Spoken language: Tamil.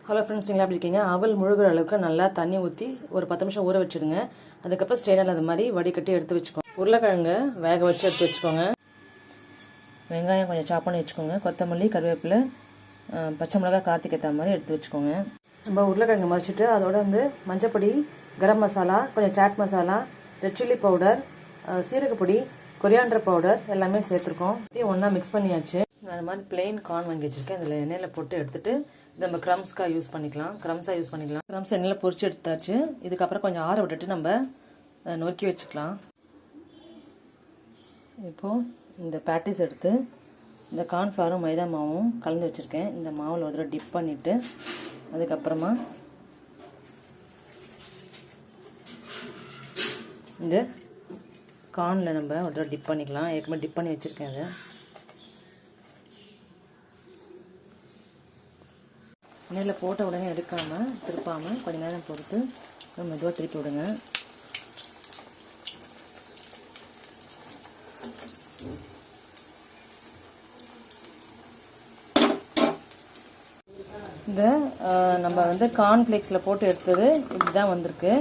ஹலோ ஃப்ரெண்ட்ஸ், நீங்களா எப்படி இருக்கீங்க? அவல் முழுகிற அளவுக்கு நல்லா தண்ணி ஊற்றி ஒரு 10 நிமிஷம் ஊற வச்சுடுங்க. அதுக்கப்புறம் ஸ்ட்ரெயினர் அது மாதிரி வடிகட்டி எடுத்து வச்சுக்கோங்க. உருளைக்கிழங்கு வேக வச்சு எடுத்து வச்சுக்கோங்க. வெங்காயம் கொஞ்சம் சாப் பண்ணி வச்சுக்கோங்க. கொத்தமல்லி, கருவேப்பிலை, பச்சை மிளகாய் கார்த்திக் ஏற்ற மாதிரி எடுத்து வச்சுக்கோங்க. நம்ம உருளைக்கிழங்கு மறிச்சிட்டு அதோட மஞ்சப்பொடி, கரம் மசாலா, கொஞ்சம் chaat masala, red chilli powder, சீரகப்பொடி, கொரியாண்டர் பவுடர் எல்லாமே சேர்த்துருக்கோம். ஒன்றா மிக்ஸ் பண்ணியாச்சு. அது மாதிரி பிளெயின் கார்ன் வாங்கி வச்சுருக்கேன். இதில் எண்ணெயில் போட்டு எடுத்துகிட்டு நம்ம க்ரம்ஸாக யூஸ் பண்ணிக்கலாம். க்ரம்ஸ் எண்ணெயில் பொரிச்சு எடுத்தாச்சு. இதுக்கப்புறம் கொஞ்சம் ஆற விட்டுட்டு நம்ம நொறுக்கி வச்சுக்கலாம். இப்போது இந்த பேட்டிஸ் எடுத்து இந்த கார்ன்ஃப்ளவரும் மைதா மாவும் கலந்து வச்சுருக்கேன். இந்த மாவில் ஒரு தடவை டிப் பண்ணிவிட்டு அதுக்கப்புறமா இந்த கார்னில் நம்ம ஒரு தடவை டிப் பண்ணிக்கலாம். ஏற்கனவே டிப் பண்ணி வச்சுருக்கேன். அதை எண்ணெயில் போட்ட உடனே எடுக்காமல் திருப்பாமல் கொஞ்சம் நேரம் பொறுத்து மெதுவாக திருப்பி விடுங்க. இந்த நம்ம கார்ன்ஃப்ளேக்ஸில் போட்டு எடுத்தது இப்படி தான் வந்திருக்கு.